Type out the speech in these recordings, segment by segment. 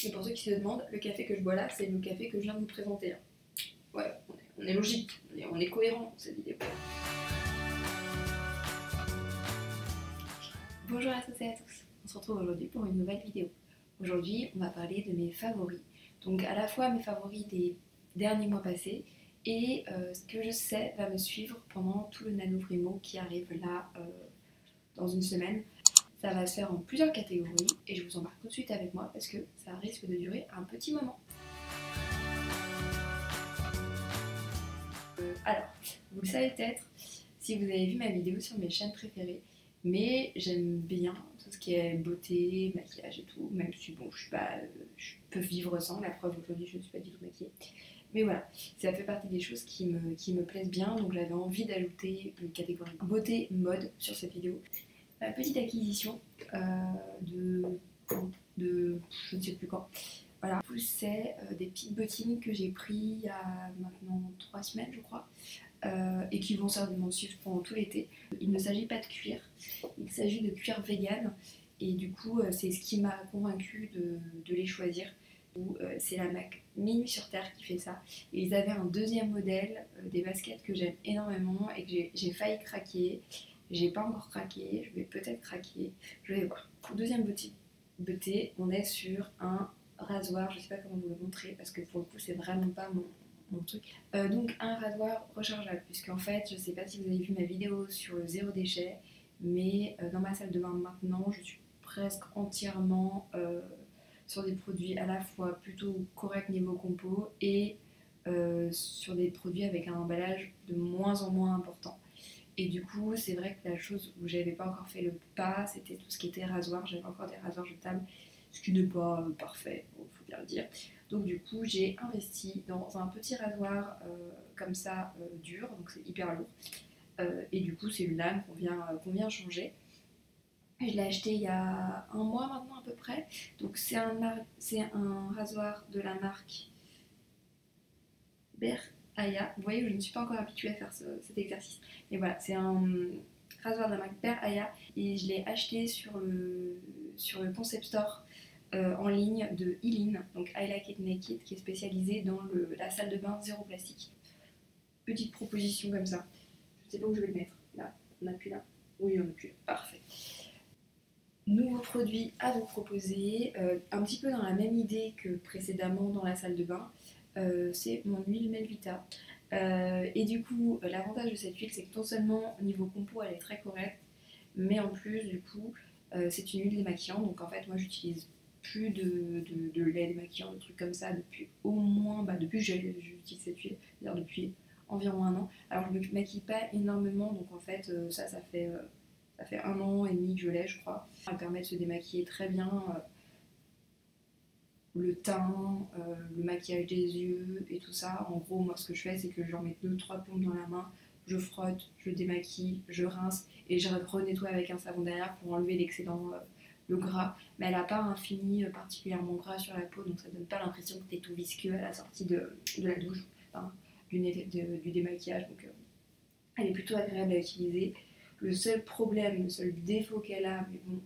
Et pour ceux qui se demandent, le café que je bois là, c'est le café que je viens de vous présenter. Ouais, on est logique, on est cohérent dans cette vidéo. Bonjour à toutes et à tous, on se retrouve aujourd'hui pour une nouvelle vidéo. Aujourd'hui, on va parler de mes favoris. Donc à la fois mes favoris des derniers mois passés et ce que je sais va me suivre pendant tout le NaNoWriMo qui arrive là dans une semaine. Ça va se faire en plusieurs catégories et je vous embarque tout de suite avec moi parce que ça risque de durer un petit moment. Alors, vous le savez peut-être si vous avez vu ma vidéo sur mes chaînes préférées, mais j'aime bien tout ce qui est beauté, maquillage et tout, même si bon, je peux vivre sans, la preuve aujourd'hui je ne suis pas du tout maquillée. Mais voilà, ça fait partie des choses qui me plaisent bien, donc j'avais envie d'ajouter une catégorie beauté, mode sur cette vidéo. Petite acquisition de je ne sais plus quand. Voilà, c'est des petites bottines que j'ai pris il y a maintenant 3 semaines je crois et qui vont certainement suivre pendant tout l'été. Il ne s'agit pas de cuir, il s'agit de cuir vegan et du coup c'est ce qui m'a convaincue de les choisir. C'est la marque Minuit sur Terre qui fait ça. Et ils avaient un deuxième modèle, des baskets que j'aime énormément et que j'ai failli craquer. J'ai pas encore craqué, je vais peut-être craquer, je vais voir. Pour deuxième beauté, on est sur un rasoir, je sais pas comment vous le montrer parce que pour le coup c'est vraiment pas mon truc. Donc un rasoir rechargeable, puisqu'en fait je sais pas si vous avez vu ma vidéo sur le zéro déchet, mais dans ma salle de bain maintenant je suis presque entièrement sur des produits à la fois plutôt corrects niveau compo et sur des produits avec un emballage de moins en moins important. Et du coup, c'est vrai que la chose où j'avais pas encore fait le pas, c'était tout ce qui était rasoir. J'avais encore des rasoirs jetables, ce qui n'est pas parfait, il faut bien le dire. Donc du coup, j'ai investi dans un petit rasoir comme ça, dur, donc c'est hyper lourd. Et du coup, c'est une lame qu'on vient changer. Je l'ai acheté il y a un mois maintenant à peu près. Donc c'est un rasoir de la marque Beraya. Vous voyez, je ne suis pas encore habituée à faire cet exercice. Mais voilà, c'est un rasoir de la marque Beraya et je l'ai acheté sur le concept store en ligne de Eileen, donc I Like It Naked, qui est spécialisé dans la salle de bain zéro plastique. Petite proposition comme ça. Je ne sais pas où je vais le mettre. Là, on appuie là. Oui, on appuie là. Parfait. Nouveau produit à vous proposer, un petit peu dans la même idée que précédemment dans la salle de bain, c'est mon huile Melvita. Et du coup, l'avantage de cette huile, c'est que non seulement au niveau compo, elle est très correcte, mais en plus, du coup, c'est une huile démaquillant. Donc en fait, moi, j'utilise plus de lait démaquillant, de trucs comme ça, depuis au moins, depuis que j'utilise cette huile, c'est-à-dire depuis environ 1 an. Alors, je ne me maquille pas énormément, donc en fait, ça fait 1 an et demi que je l'ai, je crois. Ça me permet de se démaquiller très bien. Le teint, le maquillage des yeux et tout ça. En gros, moi, ce que je fais, c'est que j'en mets 2-3 pompes dans la main, je frotte, je démaquille, je rince et je renettoie avec un savon derrière pour enlever l'excédent, le gras. Mais elle n'a pas un fini particulièrement gras sur la peau, donc ça donne pas l'impression que t'es tout visqueux à la sortie de la douche, enfin, du démaquillage. Donc, elle est plutôt agréable à utiliser. Le seul problème, le seul défaut qu'elle a, mais bon,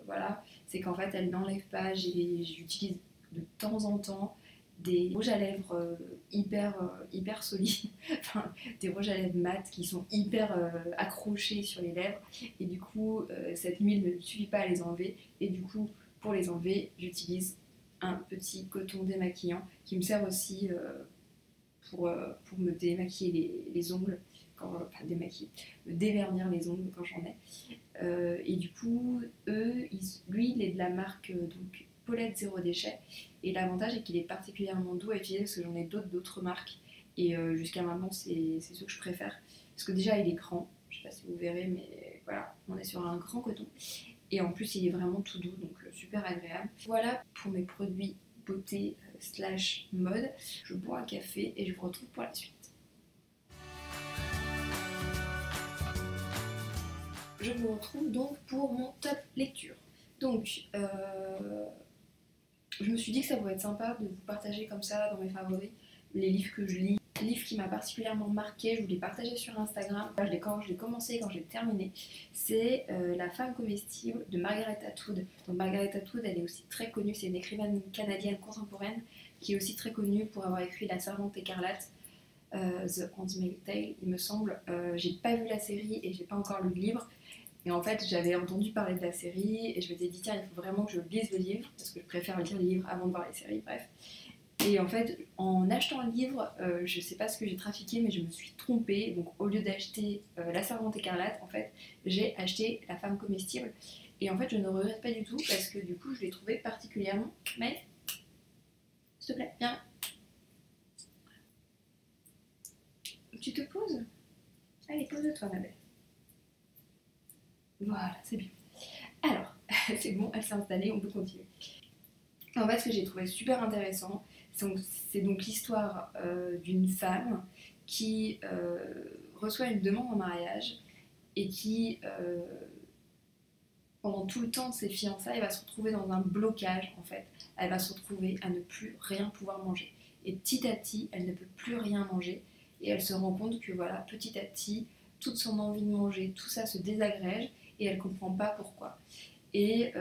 voilà, c'est qu'en fait, elle n'enlève pas. J'utilise de temps en temps des rouges à lèvres hyper solides, enfin, des rouges à lèvres mat qui sont hyper accrochés sur les lèvres. Et du coup, cette huile ne suffit pas à les enlever. Et du coup, pour les enlever, j'utilise un petit coton démaquillant qui me sert aussi pour me démaquiller les ongles. Enfin démaquiller, me dévernir les ongles quand j'en ai. Et du coup, lui, il est de la marque donc Paulette Zéro Déchet. Et l'avantage est qu'il est particulièrement doux à utiliser parce que j'en ai d'autres marques. Et jusqu'à maintenant, c'est ceux que je préfère. Parce que déjà, il est grand. Je sais pas si vous verrez, mais voilà, on est sur un grand coton. Et en plus, il est vraiment tout doux, donc super agréable. Voilà pour mes produits beauté / mode. Je bois un café et je vous retrouve pour la suite. Je vous retrouve donc pour mon top lecture. Donc, je me suis dit que ça pourrait être sympa de vous partager comme ça dans mes favoris les livres que je lis livre qui m'a particulièrement marqué, je vous l'ai partagé sur Instagram, quand je l'ai commencé, quand je l'ai terminé, c'est La femme comestible de Margaret Atwood. Donc Margaret Atwood, elle est aussi très connue, c'est une écrivaine canadienne contemporaine qui est aussi très connue pour avoir écrit La Servante écarlate, The Handmaid's Tale, il me semble. J'ai pas vu la série et j'ai pas encore lu le livre. Et en fait, j'avais entendu parler de la série et je m'étais dit, tiens, il faut vraiment que je lise le livre parce que je préfère lire les livres avant de voir les séries, bref. Et en fait, en achetant le livre, je sais pas ce que j'ai trafiqué, mais je me suis trompée. Donc, au lieu d'acheter La Servante écarlate, en fait, j'ai acheté La femme comestible. Et en fait, je ne regrette pas du tout parce que du coup, je l'ai trouvé particulièrement. Mais, s'il te plaît, viens. Tu te poses? Allez, pose-toi, ma belle. Voilà, c'est bien. Alors, c'est bon, elle s'est installée, on peut continuer. En fait, ce que j'ai trouvé super intéressant, c'est donc l'histoire d'une femme qui reçoit une demande en mariage et qui, pendant tout le temps de ses fiançailles, va se retrouver dans un blocage en fait. Elle va se retrouver à ne plus rien pouvoir manger. Et petit à petit, elle ne peut plus rien manger et elle se rend compte que voilà, petit à petit, toute son envie de manger, tout ça se désagrège et elle ne comprend pas pourquoi. Et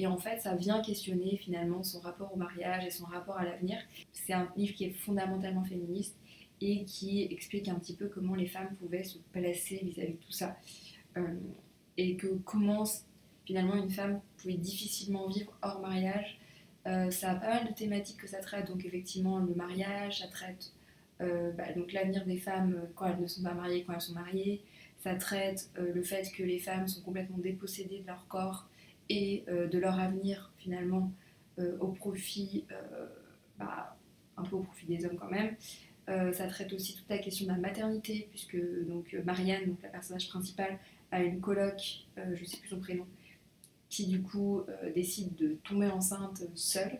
en fait, ça vient questionner finalement son rapport au mariage et son rapport à l'avenir. C'est un livre qui est fondamentalement féministe et qui explique un petit peu comment les femmes pouvaient se placer vis-à-vis de tout ça. Et que comment finalement une femme pouvait difficilement vivre hors mariage. Ça a pas mal de thématiques que ça traite, donc effectivement le mariage, ça traite donc l'avenir des femmes quand elles ne sont pas mariées, quand elles sont mariées. Ça traite le fait que les femmes sont complètement dépossédées de leur corps et de leur avenir finalement au profit, un peu au profit des hommes quand même. Ça traite aussi toute la question de la maternité, puisque donc, Marianne, donc, la personnage principale, a une coloc, je ne sais plus son prénom, qui du coup décide de tomber enceinte seule.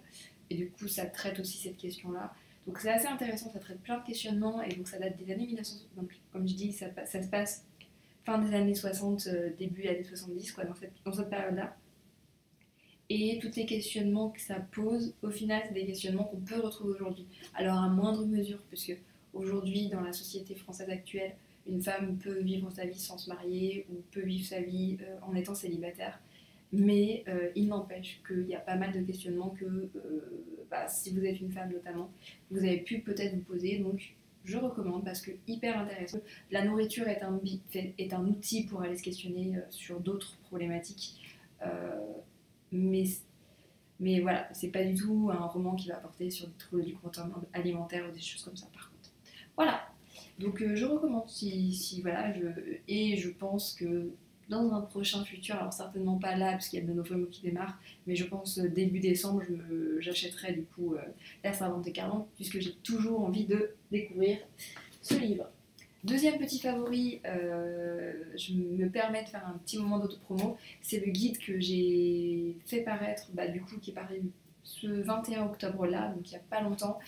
Et du coup, ça traite aussi cette question-là. Donc c'est assez intéressant, ça traite plein de questionnements, et donc ça date des années 1900. Donc comme je dis, ça se passe fin des années 60, début des années 70, quoi, dans cette période-là. Et tous les questionnements que ça pose, au final, c'est des questionnements qu'on peut retrouver aujourd'hui. Alors à moindre mesure, puisque aujourd'hui, dans la société française actuelle, une femme peut vivre sa vie sans se marier ou peut vivre sa vie en étant célibataire. Mais il n'empêche qu'il y a pas mal de questionnements que, si vous êtes une femme notamment, vous avez pu peut-être vous poser. Donc je recommande parce que hyper intéressant. La nourriture est un outil pour aller se questionner sur d'autres problématiques. Mais, mais voilà, c'est pas du tout un roman qui va porter sur des troubles du comportement alimentaire ou des choses comme ça par contre. Voilà, donc je recommande voilà, et je pense que dans un prochain futur, alors certainement pas là parce qu'il y a de nouveaux mots qui démarrent, mais je pense début décembre, j'achèterai du coup La Servante écarlate puisque j'ai toujours envie de découvrir ce livre. Deuxième petit favori, je me permets de faire un petit moment d'autopromo, c'est le guide que j'ai fait paraître, du coup qui est paru ce 21 octobre là, donc il n'y a pas longtemps.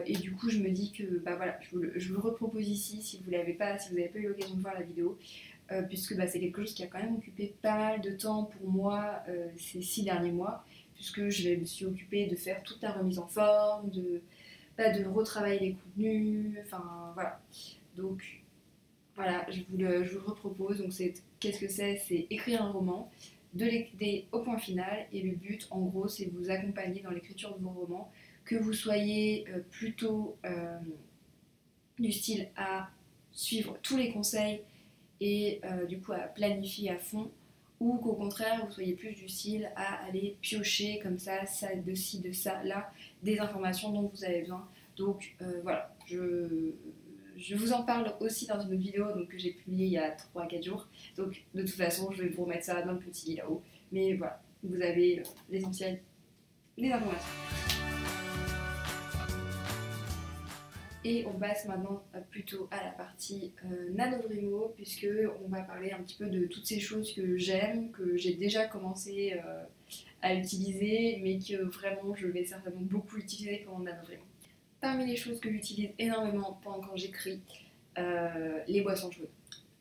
Et du coup je me dis que voilà, je vous le repropose ici si vous n'avez pas eu l'occasion de voir la vidéo, puisque c'est quelque chose qui a quand même occupé pas mal de temps pour moi ces 6 derniers mois, puisque je me suis occupée de faire toute la remise en forme, de retravailler les contenus, enfin voilà. Donc voilà, je vous le repropose. Donc qu'est-ce que c'est? C'est écrire un roman, de l'écrire au point final, et le but en gros c'est de vous accompagner dans l'écriture de vos romans, que vous soyez plutôt du style à suivre tous les conseils et du coup à planifier à fond, ou qu'au contraire vous soyez plus du style à aller piocher comme ça de ci, de ça, là, des informations dont vous avez besoin. Donc voilà, je vous en parle aussi dans une autre vidéo donc, que j'ai publiée il y a 3 à 4 jours. Donc de toute façon, je vais vous remettre ça dans le petit lit là-haut. Mais voilà, vous avez l'essentiel des informations. Et on passe maintenant plutôt à la partie NaNoWriMo, puisque on va parler un petit peu de toutes ces choses que j'aime, que j'ai déjà commencé à utiliser, mais que vraiment je vais certainement beaucoup utiliser pendant NaNoWriMo. Parmi les choses que j'utilise énormément pendant quand j'écris, les boissons chaudes.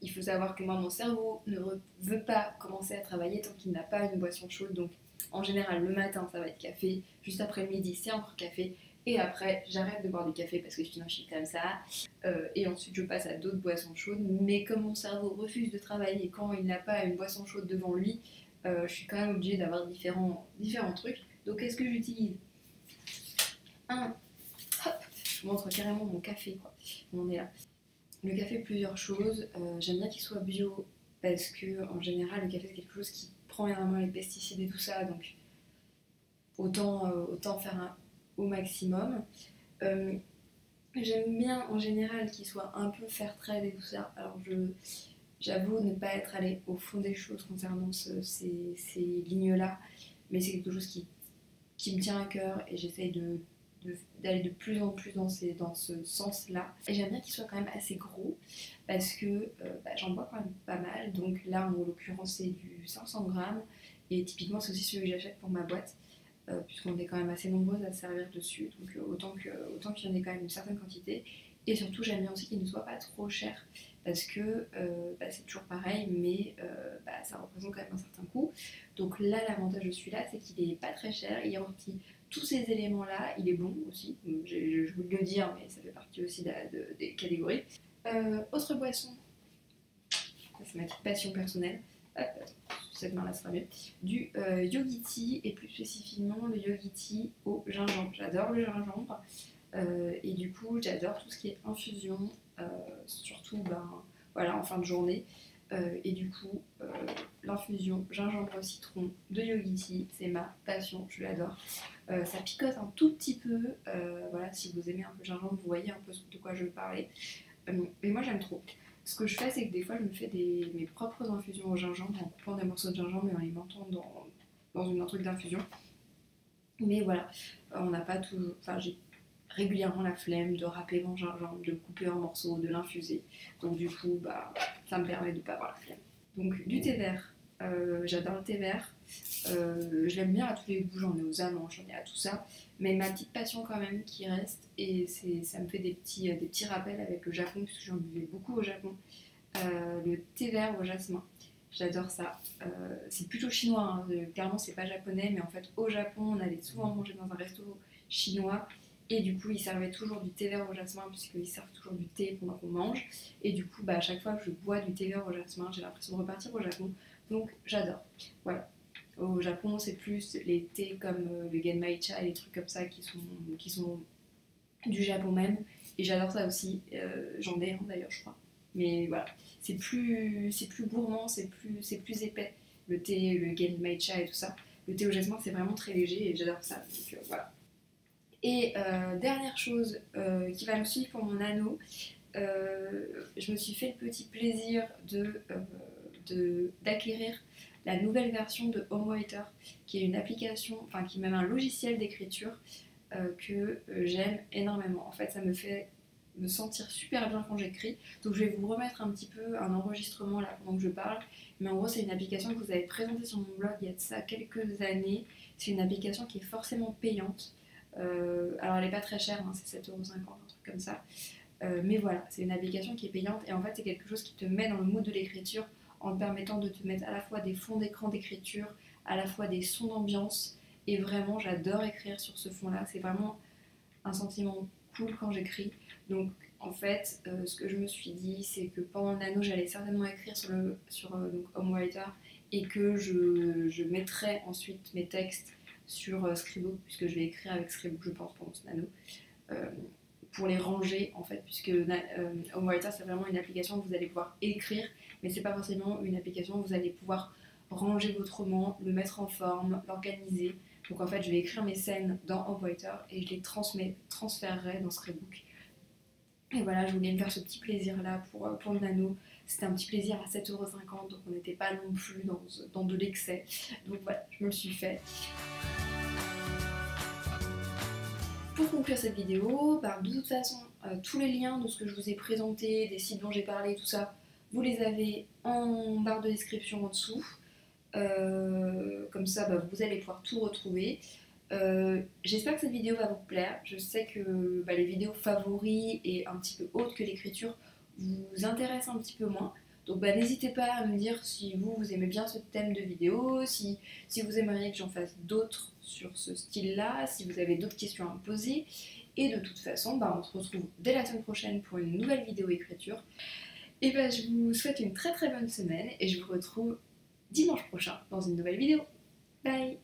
Il faut savoir que moi, mon cerveau ne veut pas commencer à travailler tant qu'il n'a pas une boisson chaude. Donc, en général, le matin, ça va être café. Juste après le midi, c'est encore café. Et après, j'arrête de boire du café parce que sinon je suis comme ça. Et ensuite, je passe à d'autres boissons chaudes. Mais comme mon cerveau refuse de travailler quand il n'a pas une boisson chaude devant lui, je suis quand même obligée d'avoir différents trucs. Donc, qu'est-ce que j'utilise? Hop, je vous montre carrément mon café, quoi. On est là. Le café, plusieurs choses. J'aime bien qu'il soit bio parce que, en général, le café, c'est quelque chose qui prend énormément les pesticides et tout ça. Donc, autant faire au maximum. Euh, J'aime bien en général qu'il soit un peu fair trade et tout ça. Alors j'avoue ne pas être allée au fond des choses concernant ces lignes-là, mais c'est quelque chose qui me tient à cœur et j'essaye d'aller de plus en plus dans ce sens-là. Et j'aime bien qu'il soit quand même assez gros parce que j'en bois quand même pas mal. Donc là, en l'occurrence, c'est du 500 grammes et typiquement, c'est aussi celui que j'achète pour ma boîte. Puisqu'on est quand même assez nombreuses à se servir dessus, donc autant qu'il y en ait quand même une certaine quantité. Et surtout, j'aime bien aussi qu'il ne soit pas trop cher, parce que c'est toujours pareil, mais ça représente quand même un certain coût. Donc là, l'avantage de celui-là, c'est qu'il n'est pas très cher, il remplit tous ces éléments-là, il est bon aussi, je voulais le dire, mais ça fait partie aussi des catégories. Autre boisson, c'est ma petite passion personnelle. Hop, cette main-là sera mieux. Du yogi tea et plus spécifiquement le yogi tea au gingembre. J'adore le gingembre et du coup j'adore tout ce qui est infusion, surtout voilà, en fin de journée. Et du coup, l'infusion gingembre citron de yogi tea, c'est ma passion, je l'adore. Ça picote un tout petit peu, voilà, si vous aimez un peu le gingembre, vous voyez un peu de quoi je veux parler. Et moi j'aime trop. Ce que je fais, c'est que des fois, je me fais mes propres infusions au gingembre en coupant des morceaux de gingembre et en les mettant dans un truc d'infusion. Mais voilà, on n'a pas toujours. Enfin, j'ai régulièrement la flemme de râper mon gingembre, de le couper en morceaux, de l'infuser. Donc, du coup, ça me permet de ne pas avoir la flemme. Donc, du thé vert. J'adore le thé vert. Je l'aime bien à tous les goûts, j'en ai aux amandes, j'en ai à tout ça. Mais ma petite passion quand même qui reste, et ça me fait des petits rappels avec le Japon, puisque j'en buvais beaucoup au Japon. Le thé vert au jasmin. J'adore ça. C'est plutôt chinois, hein. Clairement c'est pas japonais, mais en fait au Japon on allait souvent manger dans un resto chinois et du coup ils servaient toujours du thé vert au jasmin puisqu'ils servent toujours du thé pendant qu'on mange. Et du coup à chaque fois que je bois du thé vert au jasmin, j'ai l'impression de repartir au Japon. Donc j'adore. Voilà. Au Japon c'est plus les thés comme le genmaicha et les trucs comme ça qui sont du Japon même. Et j'adore ça aussi. J'en ai un d'ailleurs je crois. Mais voilà, c'est plus gourmand, c'est plus épais. Le thé, le genmaicha et tout ça. Le thé au jasmin, c'est vraiment très léger et j'adore ça. Donc voilà. Et dernière chose qui va me suivre pour mon anneau, je me suis fait le petit plaisir d'acquérir la nouvelle version de HomeWriter, qui est une application, enfin qui est même un logiciel d'écriture que j'aime énormément. En fait, ça me fait me sentir super bien quand j'écris. Donc je vais vous remettre un petit peu un enregistrement là pendant que je parle. Mais en gros, c'est une application que vous avez présentée sur mon blog il y a de ça quelques années. C'est une application qui est forcément payante. Alors elle n'est pas très chère, hein, c'est 7,50 €, un truc comme ça. Mais voilà, c'est une application qui est payante et en fait c'est quelque chose qui te met dans le mood de l'écriture en te permettant de te mettre à la fois des fonds d'écran d'écriture, à la fois des sons d'ambiance. Et vraiment, j'adore écrire sur ce fond-là. C'est vraiment un sentiment cool quand j'écris. Donc en fait, ce que je me suis dit, c'est que pendant l'anneau, j'allais certainement écrire sur donc HomeWriter et que je mettrai ensuite mes textes sur Scribble, puisque je vais écrire avec Scribble, je pense, pendant ce anneau, euh, pour les ranger en fait, puisque HomeWriter c'est vraiment une application que vous allez pouvoir écrire, mais c'est pas forcément une application où vous allez pouvoir ranger votre roman, le mettre en forme, l'organiser. Donc en fait, je vais écrire mes scènes dans HomeWriter et je les transférerai dans Scribook. Et voilà, je voulais me faire ce petit plaisir-là pour le nano. C'était un petit plaisir à 7,50 €, donc on n'était pas non plus dans de l'excès. Donc voilà, je me le suis fait. Pour conclure cette vidéo, de toute façon, tous les liens de ce que je vous ai présenté, des sites dont j'ai parlé, tout ça, vous les avez en barre de description en dessous. Comme ça, vous allez pouvoir tout retrouver. J'espère que cette vidéo va vous plaire. Je sais que les vidéos favoris et un petit peu autres que l'écriture vous intéressent un petit peu moins. Donc n'hésitez pas à me dire si vous aimez bien ce thème de vidéo, si vous aimeriez que j'en fasse d'autres sur ce style-là, si vous avez d'autres questions à me poser. Et de toute façon, on se retrouve dès la semaine prochaine pour une nouvelle vidéo écriture. Et je vous souhaite une très très bonne semaine et je vous retrouve dimanche prochain dans une nouvelle vidéo. Bye!